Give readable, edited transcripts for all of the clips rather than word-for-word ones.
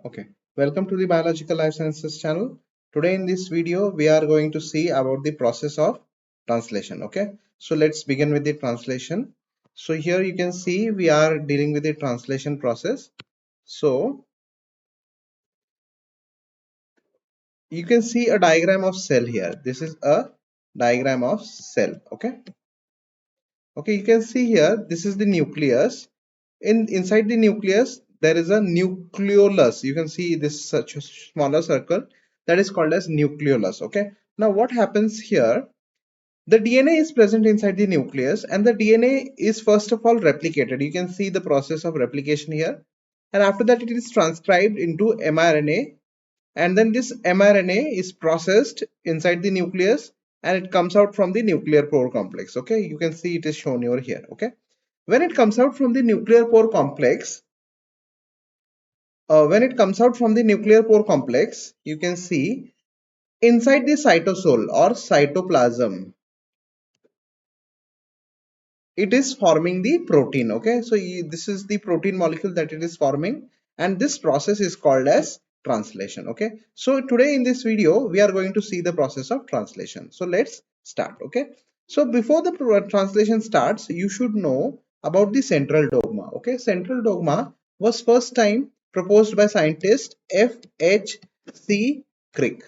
Okay, welcome to the Biological Life Sciences channel. Today in this video, we are going to see about the process of translation. Okay, so let's begin with the translation. So here you can see we are dealing with the translation process. So you can see a diagram of cell here. This is a diagram of cell. Okay, you can see here, this is the nucleus. Inside the nucleus, there is a nucleolus. You can see this such a smaller circle that is called as nucleolus. Okay, now what happens here? The DNA is present inside the nucleus, and the DNA is first of all replicated. You can see the process of replication here, and after that, it is transcribed into mRNA, and then this mRNA is processed inside the nucleus, and it comes out from the nuclear pore complex. Okay, you can see it is shown over here. Okay, when it comes out from the nuclear pore complex, you can see inside the cytosol or cytoplasm, it is forming the protein. Okay, so this is the protein molecule that it is forming, and this process is called as translation. Okay, so today in this video we are going to see the process of translation. So let's start. Okay, so before the translation starts, you should know about the central dogma. Okay, central dogma was first time proposed by scientist F.H.C. Crick.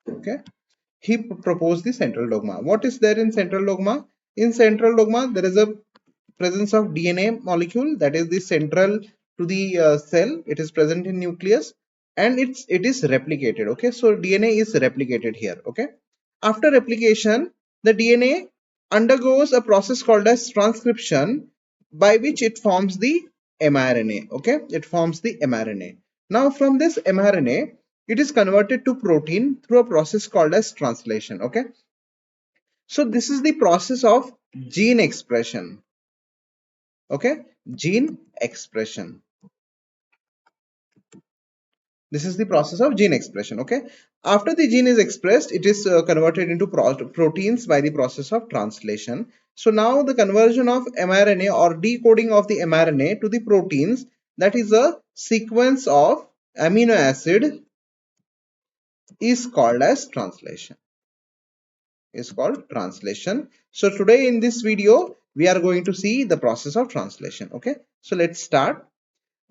Okay, he proposed the central dogma. What is there in central dogma? In central dogma, there is a presence of DNA molecule that is the central to the cell. It is present in nucleus, and it is replicated. Okay, so DNA is replicated here. Okay, after replication, the DNA undergoes a process called as transcription, by which it forms the mRNA. Okay, it forms the mRNA. Now from this mRNA, it is converted to protein through a process called as translation. Okay, so this is the process of gene expression. Okay, gene expression. This is the process of gene expression. Okay, after the gene is expressed, it is converted into proteins by the process of translation. So now the conversion of mRNA or decoding of the mRNA to the proteins, that is a sequence of amino acid, is called as translation. So today in this video we are going to see the process of translation. Okay, so let's start.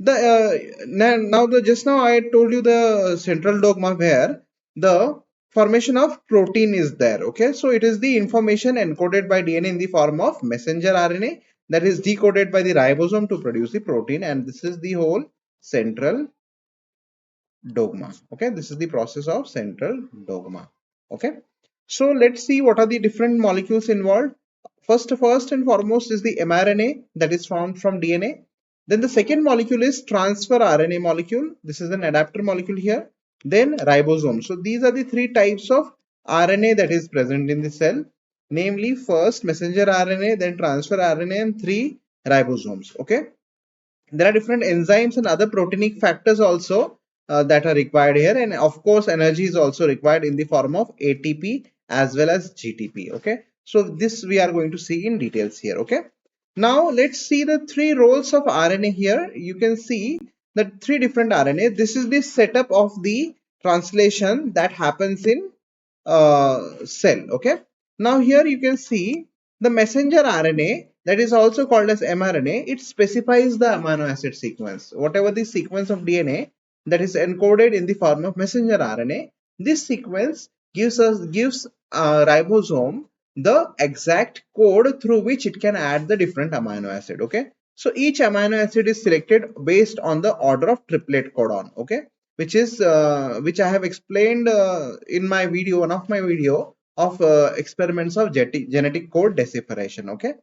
Just now I told you the central dogma where the formation of protein is there. Okay, so it is the information encoded by DNA in the form of messenger RNA that is decoded by the ribosome to produce the protein, and this is the whole central dogma. Okay, this is the process of central dogma. Okay, so let's see what are the different molecules involved. First and foremost is the mRNA that is formed from DNA. Then the second molecule is transfer RNA molecule. This is an adapter molecule here. Then ribosome. So these are the three types of RNA that is present in the cell, namely first messenger RNA, then transfer RNA, and three ribosomes. Okay, there are different enzymes and other proteinic factors also that are required here, and of course energy is also required in the form of ATP as well as GTP. Okay, so this we are going to see in details here. Okay, now let's see the three roles of RNA here. You can see the three different RNA. This is the setup of the translation that happens in cell. Okay, now here you can see the messenger RNA, that is also called as mRNA. It specifies the amino acid sequence. Whatever the sequence of DNA that is encoded in the form of messenger RNA, this sequence gives ribosome the exact code through which it can add the different amino acid. Okay, so each amino acid is selected based on the order of triplet codon. Okay, which I have explained in my video, one of my video of experiments of genetic code decipheration. Okay,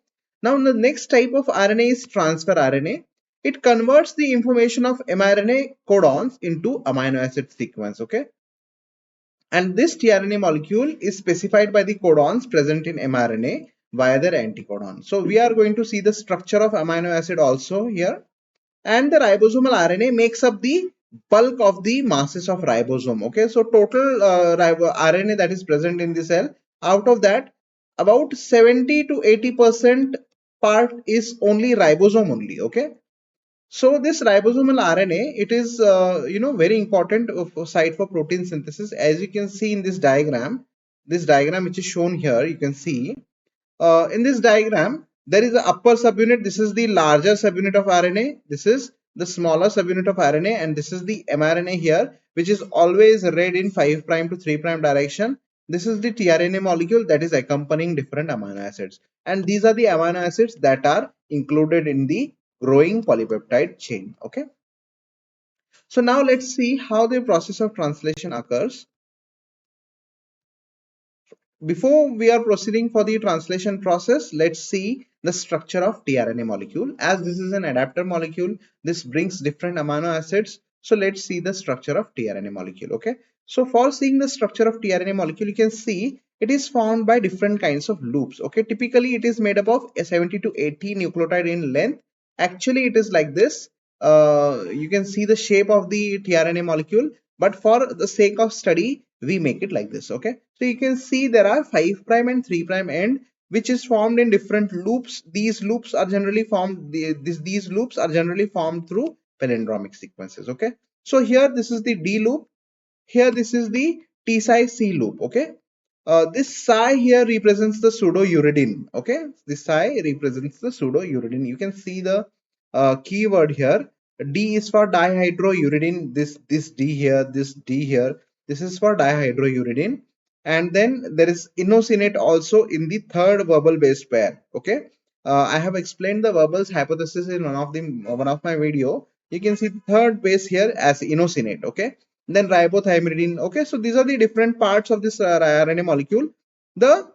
now the next type of RNA is transfer RNA. It converts the information of mRNA codons into amino acid sequence. Okay, and this tRNA molecule is specified by the codons present in mRNA via their anticodon. So we are going to see the structure of amino acid also here. And the ribosomal RNA makes up the bulk of the masses of ribosome. Okay, so total RNA that is present in the cell, out of that about 70 to 80% part is only ribosome only. Okay, So this ribosomal RNA, it is very important site for protein synthesis. As you can see in this diagram which is shown here, you can see in this diagram, there is the upper subunit. This is the larger subunit of RNA. This is the smaller subunit of RNA, and this is the mRNA here, which is always read in 5' to 3' direction. This is the tRNA molecule that is accompanying different amino acids. And these are the amino acids that are included in the growing polypeptide chain. Okay. So now let's see how the process of translation occurs. Before we are proceeding for the translation process, let's see the structure of tRNA molecule. As this is an adapter molecule, this brings different amino acids. So let's see the structure of tRNA molecule. Okay. So for seeing the structure of tRNA molecule, you can see it is formed by different kinds of loops. Okay. Typically, it is made up of 70 to 80 nucleotide in length. Actually, it is like this. You can see the shape of the tRNA molecule, but for the sake of study, we make it like this. Okay. So you can see there are 5' and 3' end, which is formed in different loops. These loops are generally formed, these loops are generally formed through palindromic sequences. Okay. So here this is the D loop. Here this is the T psi C loop. Okay. This psi here represents the pseudouridine. Okay. This psi represents the pseudouridine. You can see the keyword here. D is for dihydrouridine. This D here, this D here. This is for dihydrouridine. And then there is inosinate also in the third verbal base pair. Okay. I have explained the verbals hypothesis in one of my video. You can see the third base here as inosinate. Okay. Then ribothiamidine. Okay. So these are the different parts of this RNA molecule. The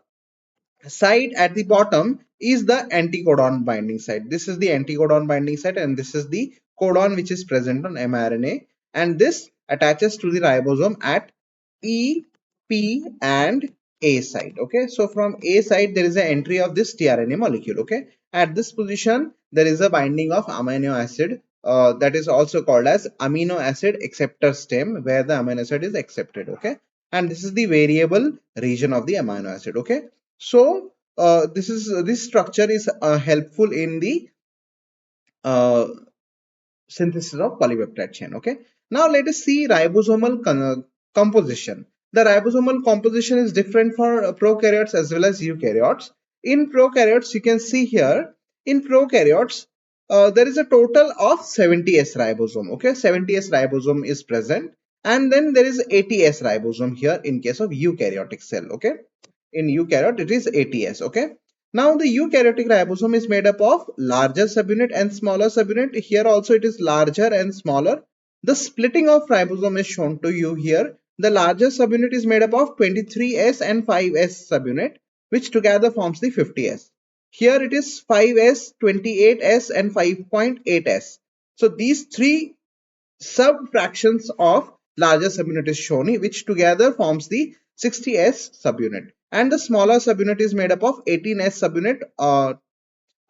site at the bottom is the anticodon binding site. This is the anticodon binding site, and this is the codon which is present on mRNA, and this attaches to the ribosome at E, P and A site. Okay, so from A site there is an entry of this tRNA molecule. Okay, at this position there is a binding of amino acid that is also called as amino acid acceptor stem, where the amino acid is accepted. Okay, and this is the variable region of the amino acid. Okay, so this structure is helpful in the uh, synthesis of polypeptide chain. Okay. Now let us see ribosomal composition. The ribosomal composition is different for prokaryotes as well as eukaryotes. In prokaryotes, you can see here, in prokaryotes, there is a total of 70S ribosome. Okay, 70S ribosome is present, and then there is 80S ribosome here in case of eukaryotic cell. Okay, in eukaryote it is 80S. Okay. Now the eukaryotic ribosome is made up of larger subunit and smaller subunit. Here also it is larger and smaller. The splitting of ribosome is shown to you here. The larger subunit is made up of 23S and 5S subunit, which together forms the 50S. Here it is 5S, 28S and 5.8S. So these three subfractions of larger subunit is shown, which together forms the 60S subunit. And the smaller subunit is made up of 18S subunit,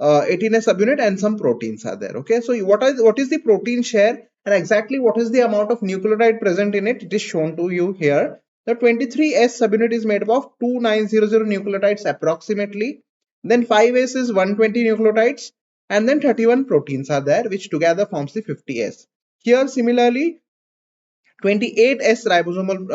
18S subunit, and some proteins are there. Okay, so what is the protein share and exactly what is the amount of nucleotide present in it? It is shown to you here. The 23S subunit is made up of 2900 nucleotides approximately. Then 5S is 120 nucleotides, and then 31 proteins are there, which together forms the 50S. Here similarly 28S ribosomal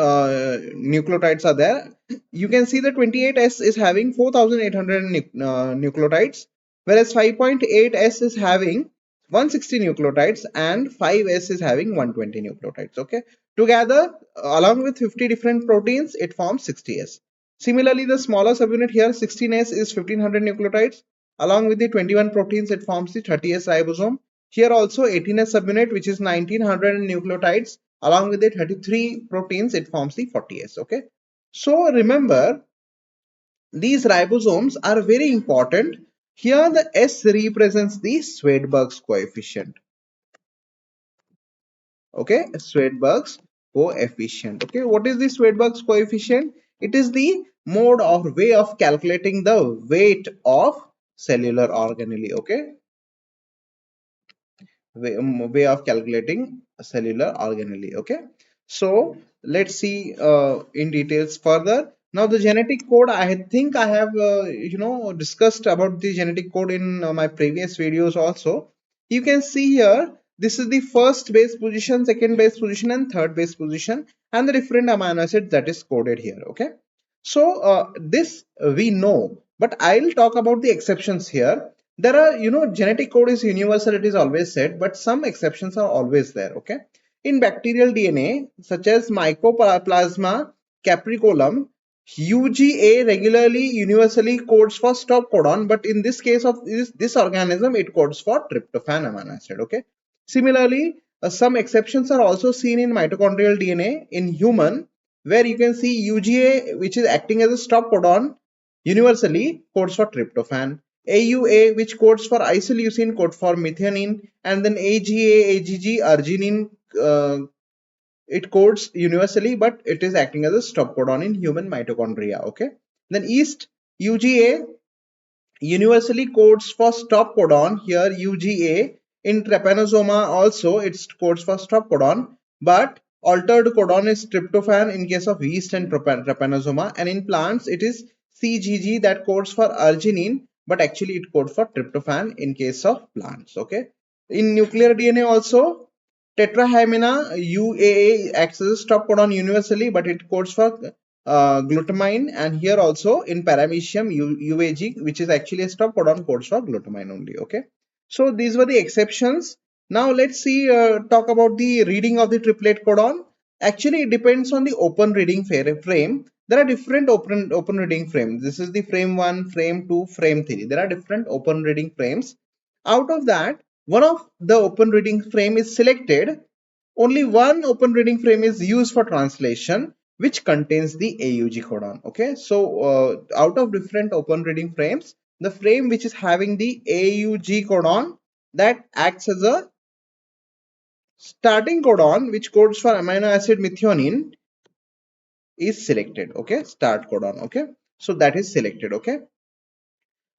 nucleotides are there. You can see the 28S is having 4800 nucleotides, whereas 5.8S is having 160 nucleotides and 5S is having 120 nucleotides. Okay, together along with 50 different proteins, it forms 60S. Similarly, the smaller subunit here 16S is 1500 nucleotides. Along with the 21 proteins, it forms the 30S ribosome. Here also 18S subunit, which is 1900 nucleotides. Along with the 33 proteins, it forms the 40S. Okay. So remember, these ribosomes are very important. Here the S represents the Swedberg's coefficient. Okay, Swedberg's coefficient. Okay, what is the Swedberg's coefficient? It is the mode or way of calculating the weight of cellular organelle. Okay, way of calculating cellular organelle. Okay, so let's see in details further. Now the genetic code, I think I have discussed about the genetic code in my previous videos also. You can see here, this is the first base position, second base position, and third base position, and the different amino acids that is coded here. Okay. So this we know, but I'll talk about the exceptions here. There are, genetic code is universal, it is always said, but some exceptions are always there. Okay. In bacterial DNA, such as Mycoplasma capricolum, UGA regularly universally codes for stop codon, but in this case of this organism, it codes for tryptophan amino acid. Okay. Similarly, some exceptions are also seen in mitochondrial DNA in human, where you can see UGA, which is acting as a stop codon, universally codes for tryptophan. AUA, which codes for isoleucine, code for methionine, and then AGA, AGG, arginine, it codes universally, but it is acting as a stop codon in human mitochondria. Okay. Then East, UGA universally codes for stop codon. Here UGA in trypanosoma also it codes for stop codon, but altered codon is tryptophan in case of yeast and trypanosoma, and in plants it is CGG that codes for arginine, but actually it codes for tryptophan in case of plants. Okay. In nuclear DNA also, tetrahymena UAA acts as a stop codon universally, but it codes for glutamine, and here also in paramecium UAG, which is actually a stop codon, codes for glutamine only. Okay. So these were the exceptions. Now let's see, talk about the reading of the triplet codon. Actually, it depends on the open reading frame. There are different open reading frames. This is the frame 1, frame 2, frame 3. There are different open reading frames. Out of that, one of the open reading frame is selected. Only one open reading frame is used for translation, which contains the AUG codon. Okay, so out of different open reading frames, the frame which is having the AUG codon, that acts as a starting codon, which codes for amino acid methionine, is selected. Okay, start codon. Okay, so that is selected. Okay.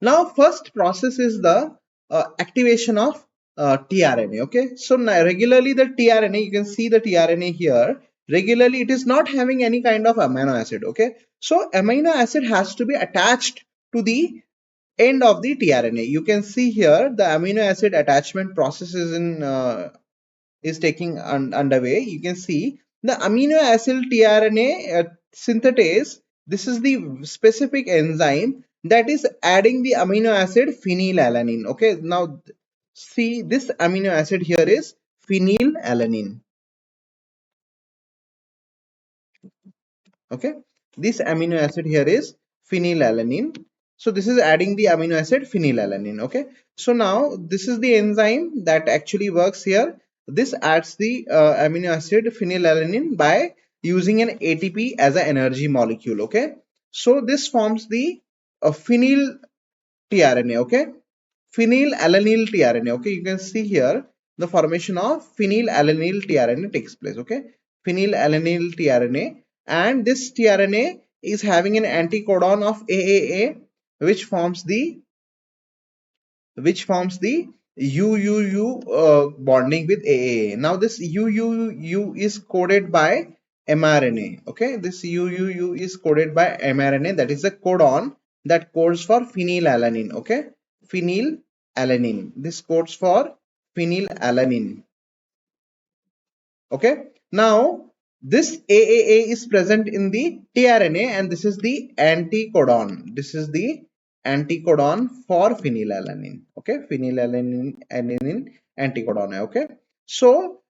Now, first process is the activation of tRNA. Okay, so now regularly the tRNA, you can see the tRNA here. Regularly, it is not having any kind of amino acid. Okay, so amino acid has to be attached to the end of the tRNA. You can see here the amino acid attachment process is in is taking underway. You can see the amino acid tRNA synthetase. This is the specific enzyme that is adding the amino acid phenylalanine. Okay, now see this amino acid here is phenylalanine. Okay, this amino acid here is phenylalanine. So this is adding the amino acid phenylalanine. Okay, so now this is the enzyme that actually works here. This adds the amino acid phenylalanine by using an ATP as an energy molecule. Okay, so this forms the phenyl tRNA. Okay, phenylalanine tRNA. Okay, you can see here the formation of phenylalanine tRNA takes place. Okay, phenylalanine tRNA, and this tRNA is having an anticodon of AAA, which forms the UUU bonding with AAA. Now this UUU is coded by mRNA. Okay, this UUU is coded by mRNA. That is a codon that codes for phenylalanine. Okay, phenylalanine. This codes for phenylalanine. Okay, now this AAA is present in the tRNA, and this is the anticodon. This is the anticodon for phenylalanine. Okay, phenylalanine anticodon. Okay, so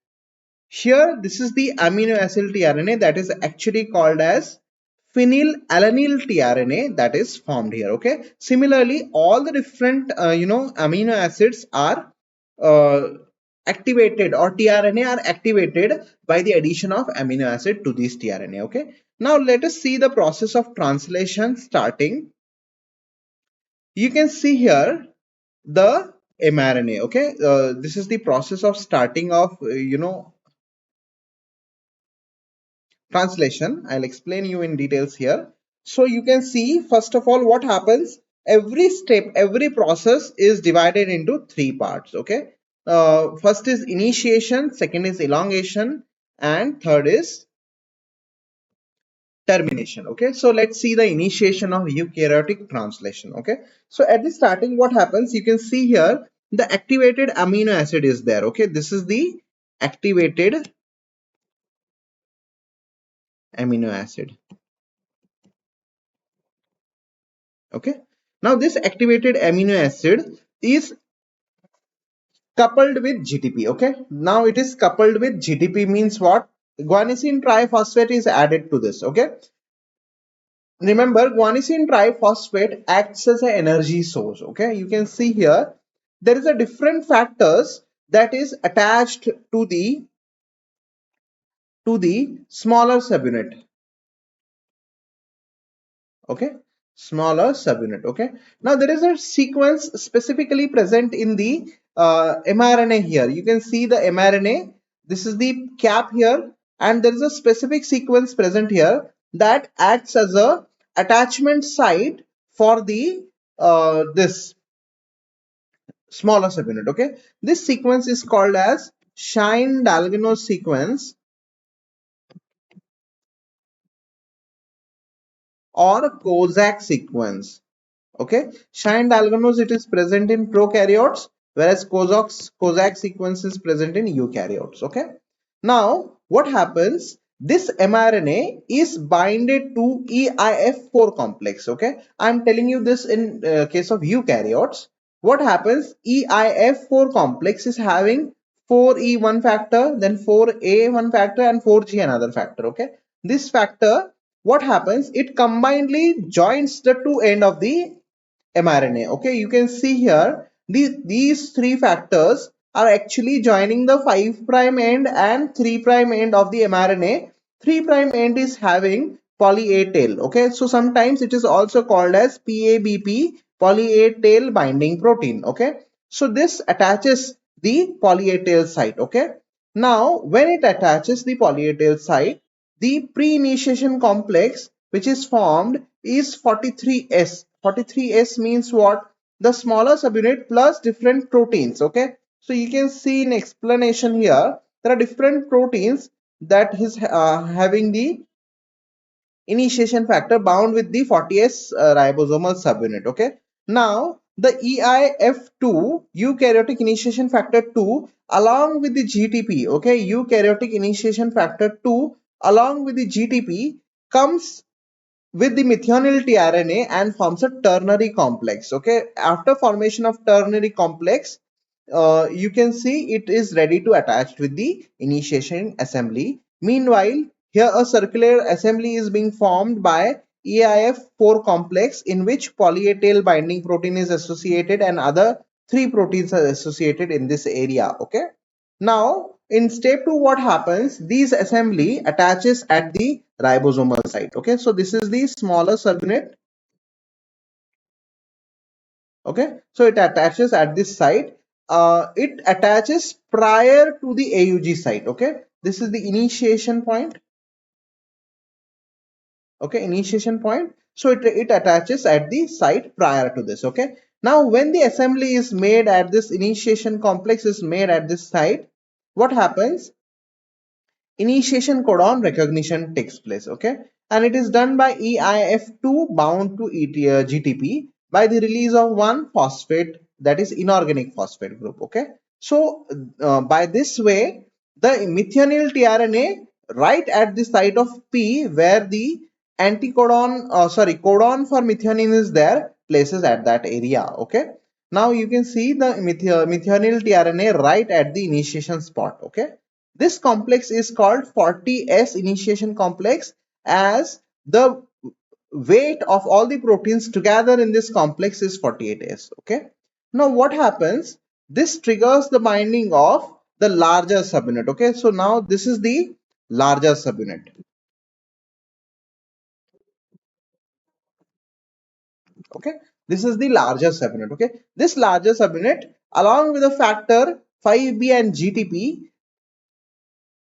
here this is the amino acid tRNA that is actually called as phenylalanyl tRNA that is formed here. Okay, similarly all the different amino acids are uh, activated, or tRNA are activated by the addition of amino acid to this tRNA. Okay, now let us see the process of translation starting. You can see here the mRNA. Okay, this is the process of starting of translation. I'll explain you in details here. So you can see first of all what happens. Every step, every process is divided into three parts. Okay, first is initiation, second is elongation, and third is termination. Okay, so let's see the initiation of eukaryotic translation. Okay, so at the starting what happens, you can see here the activated amino acid is there. Okay, this is the activated amino acid. Okay, now this activated amino acid is coupled with GTP. Okay, now it is coupled with GTP means what? Guanosine triphosphate is added to this. Okay, remember guanosine triphosphate acts as an energy source. Okay, you can see here there is a different factors that is attached to the smaller subunit. Okay, smaller subunit. Okay, now there is a sequence specifically present in the mRNA. Here you can see the mRNA. This is the cap here, and there is a specific sequence present here that acts as a attachment site for the this smaller subunit. Okay, this sequence is called as Shine Dalgano sequence or Kozak sequence. Okay, shine alganose, it is present in prokaryotes, whereas Kozak sequence is present in eukaryotes. Okay, now what happens? This mRNA is binded to EIF4 complex. Okay, I'm telling you this in case of eukaryotes. What happens? EIF4 complex is having 4E one factor, then 4A one factor, and 4G another factor. Okay, this factor, what happens? It combinedly joins the two end of the mRNA. Okay, you can see here these three factors are actually joining the 5 prime end and 3 prime end of the mRNA. 3 prime end is having poly A tail. Okay, so sometimes it is also called as PABP, poly A tail binding protein. Okay, so this attaches the poly A tail site. Okay, now when it attaches the poly A tail site, the pre-initiation complex which is formed is 43S. 43S means what? The smaller subunit plus different proteins. Okay, so you can see in explanation here there are different proteins that is having the initiation factor bound with the 40S ribosomal subunit. Okay, now the EIF2 eukaryotic initiation factor 2 along with the GTP, okay, eukaryotic initiation factor 2 along with the GTP comes with the methionine tRNA and forms a ternary complex. Okay, after formation of ternary complex, you can see it is ready to attach with the initiation assembly. Meanwhile, here a circular assembly is being formed by EIF4 complex in which poly A tail binding protein is associated and other three proteins are associated in this area. Okay, now in step 2 what happens? These assembly attaches at the ribosomal site. Okay, so this is the smaller subunit. Okay, so it attaches at this site. It attaches prior to the AUG site. Okay, this is the initiation point. Okay, initiation point. So it attaches at the site prior to this. Okay, now when the assembly is made at this initiation complex is made at this site, what happens? Initiation codon recognition takes place. Okay, and it is done by EIF2 bound to GTP by the release of one phosphate, that is inorganic phosphate group. Okay, so by this way the methionine tRNA right at the site of P where the anticodon codon for methionine is there places at that area. Okay, now you can see the methionine tRNA right at the initiation spot. Okay, this complex is called 40S initiation complex, as the weight of all the proteins together in this complex is 48S. Okay, now what happens? This triggers the binding of the larger subunit. Okay, so now this is the larger subunit. Okay, this is the larger subunit. Okay, this larger subunit along with the factor 5B and GTP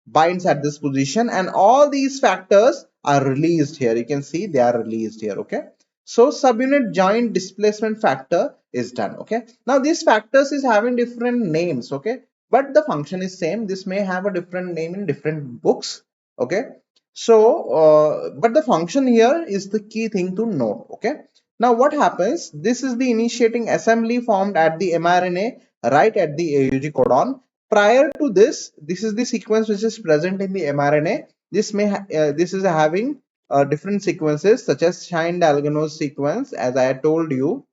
binds at this position, and all these factors are released here. You can see they are released here. Okay, so subunit joint displacement factor is done. Okay, now these factors is having different names. Okay, but the function is same. This may have a different name in different books. Okay, so but the function here is the key thing to note. Okay, now what happens? This is the initiating assembly formed at the mRNA right at the AUG codon. Prior to this, this is the sequence which is present in the mRNA. This is having different sequences such as chain alganose sequence, as I had told you,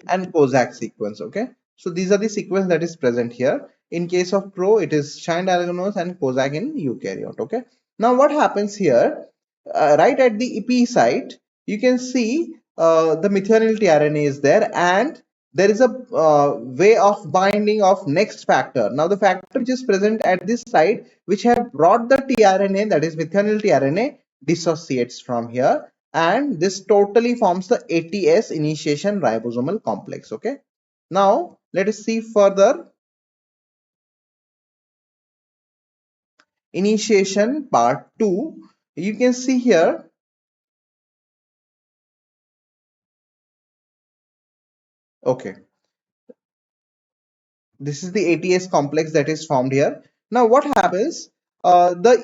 and Kozak sequence. Okay, so these are the sequence that is present here. In case of pro, it is chain alganose and Kozak in eukaryote. Okay, now what happens here? Right at the EP site, you can see the methionine tRNA is there, and there is a way of binding of next factor. Now the factor which is present at this site, which have brought the tRNA, that is methionine tRNA, dissociates from here, and this totally forms the ATS, initiation ribosomal complex. Okay, now let us see further. Initiation part 2, you can see here. Okay, this is the ATS complex that is formed here. Now what happens? The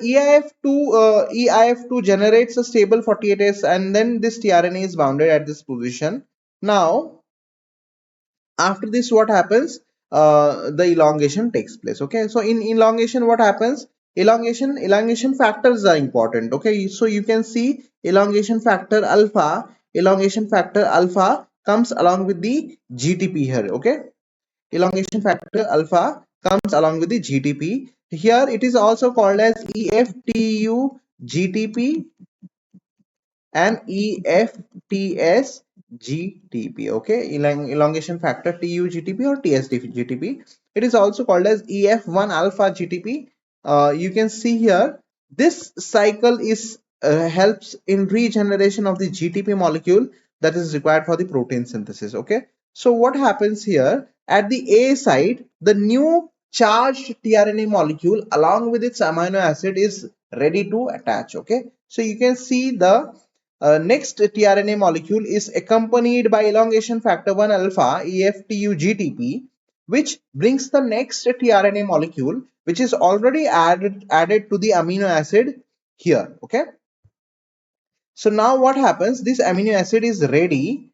EIF2 generates a stable 48S, and then this tRNA is bounded at this position. Now after this, what happens? The elongation takes place. Okay, so in elongation, what happens? Elongation factors are important. Okay, so you can see elongation factor alpha. Elongation factor alpha comes along with the GTP here. Okay, elongation factor alpha comes along with the GTP. Here it is also called as EFTU GTP and EFTS GTP. Okay, elongation factor TU GTP or TSD GTP. It is also called as EF1 alpha GTP. You can see here this cycle is helps in regeneration of the GTP molecule that is required for the protein synthesis. Okay, so what happens here at the A site, the new charged tRNA molecule along with its amino acid is ready to attach. Okay, so you can see the next tRNA molecule is accompanied by elongation factor 1 alpha EFTU-GTP, which brings the next tRNA molecule, which is already added to the amino acid here. Okay, so now what happens? This amino acid is ready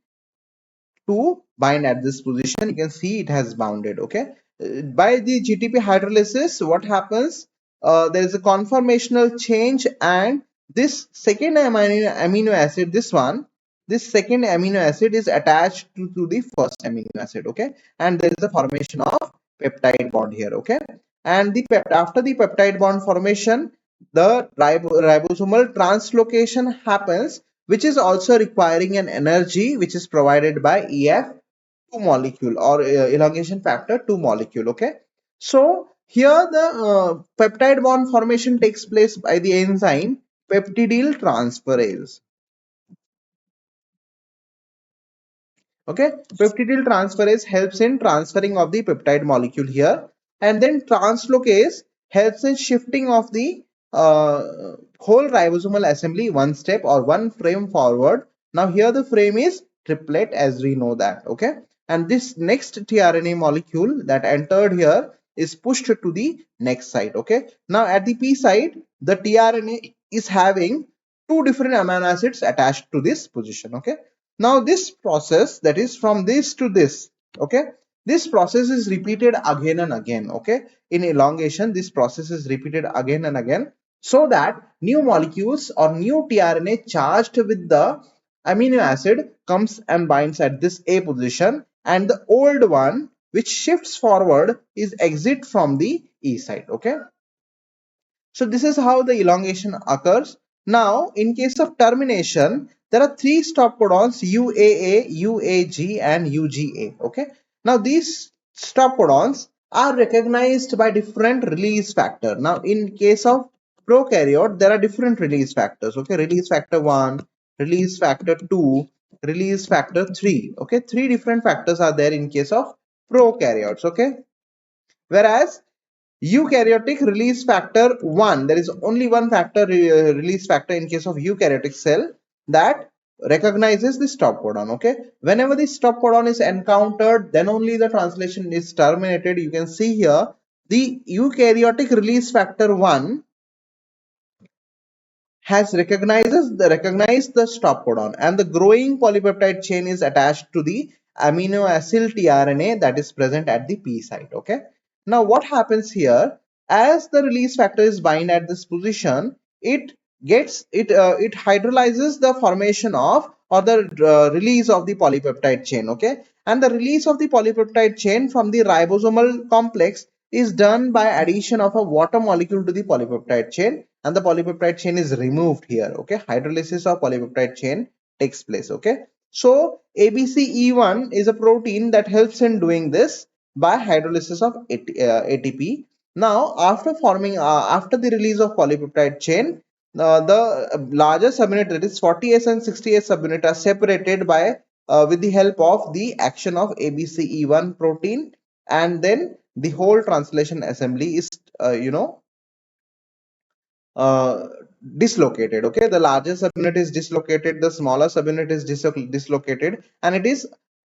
to bind at this position. You can see it has bounded. Okay, by the GTP hydrolysis, what happens? There is a conformational change, and this second amino acid, this second amino acid is attached to the first amino acid. Okay, and there is a formation of peptide bond here. Okay, and after the peptide bond formation, the ribosomal translocation happens, which is also requiring an energy which is provided by EF2 molecule or elongation factor 2 molecule. Okay, so here the peptide bond formation takes place by the enzyme peptidyl transferase. Okay, peptidyl transferase helps in transferring of the peptide molecule here, and then translocase helps in shifting of the whole ribosomal assembly one step or one frame forward. Now here the frame is triplet, as we know that. Okay, and this next tRNA molecule that entered here is pushed to the next site. Okay, now at the P site, the tRNA is having two different amino acids attached to this position. Okay, now this process, that is from this to this, okay, this process is repeated again and again. Okay, in elongation, this process is repeated again and again, so that new molecules or new tRNA charged with the amino acid comes and binds at this A position, and the old one which shifts forward is exit from the E site. Okay, so this is how the elongation occurs. Now, in case of termination, there are three stop codons UAA, UAG, and UGA. Okay. Now, these stop codons are recognized by different release factor. Now, in case of prokaryote, there are different release factors. Okay, release factor 1, release factor 2, release factor 3. Okay, three different factors are there in case of prokaryotes. Okay, whereas eukaryotic release factor 1, there is only one factor, release factor in case of eukaryotic cell, that recognizes the stop codon. Okay, whenever the stop codon is encountered, then only the translation is terminated. You can see here the eukaryotic release factor 1 has recognized the stop codon, and the growing polypeptide chain is attached to the amino acyl tRNA that is present at the P site. Okay. Now what happens here, as the release factor is bind at this position, it hydrolyzes the formation of, or the release of the polypeptide chain. Okay. And the release of the polypeptide chain from the ribosomal complex is done by addition of a water molecule to the polypeptide chain, and the polypeptide chain is removed here. Okay. Hydrolysis of polypeptide chain takes place. Okay. So ABCE1 is a protein that helps in doing this by hydrolysis of ATP. Now, after the release of polypeptide chain, the larger subunit, that is 40S and 60S subunit, are separated by with the help of the action of ABCE1 protein, and then the whole translation assembly is uh, dislocated. Okay, the larger subunit is dislocated, the smaller subunit is dislocated, and it is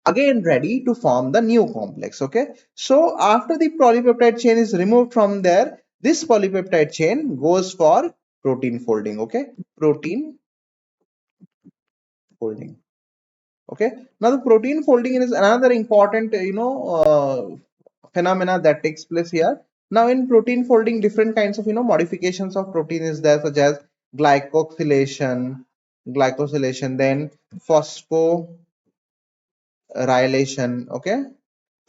again ready to form the new complex. Okay, so after the polypeptide chain is removed from there, this polypeptide chain goes for protein folding. Okay, protein folding. Okay, now the protein folding is another important phenomena that takes place here. Now in protein folding, different kinds of modifications of protein is there, such as glycosylation glycosylation, then phosphorylation. Okay,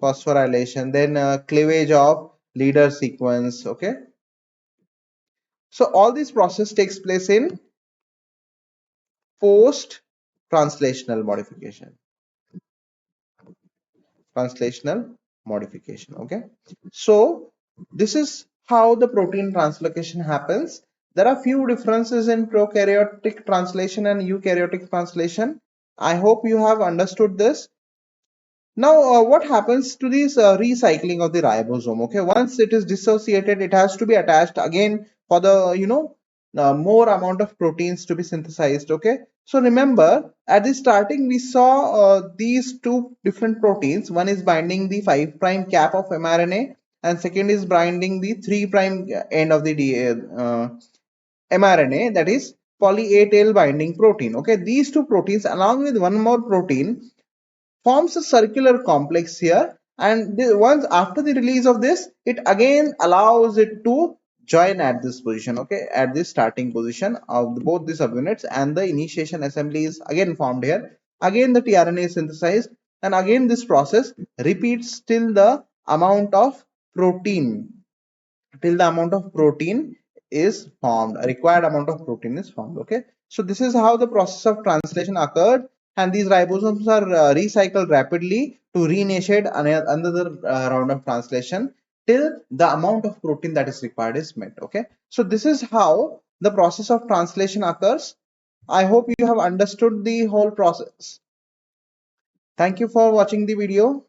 phosphorylation, then cleavage of leader sequence. Okay, so all this process takes place in post translational modification. Okay, so this is how the protein translocation happens. There are few differences in prokaryotic translation and eukaryotic translation. I hope you have understood this. Now, what happens to this recycling of the ribosome? Okay, once it is dissociated, it has to be attached again for the more amount of proteins to be synthesized. Okay, so remember at the starting we saw these two different proteins. One is binding the 5' cap of mRNA, and second is binding the 3' end of the mRNA, that is poly A tail binding protein. Okay, these two proteins along with one more protein forms a circular complex here, and once after the release of this, it again allows it to join at this position. Okay, at this starting position of both the subunits, and the initiation assembly is again formed here. Again the tRNA is synthesized, and again this process repeats till the amount of protein is formed, a required amount of protein is formed. Okay, so this is how the process of translation occurred, and these ribosomes are recycled rapidly to reinitiate another round of translation till the amount of protein that is required is met. Okay, so this is how the process of translation occurs. I hope you have understood the whole process. Thank you for watching the video.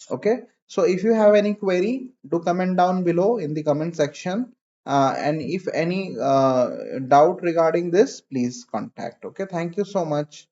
Okay, so if you have any query, do comment down below in the comment section, and if any doubt regarding this, please contact. Okay, thank you so much.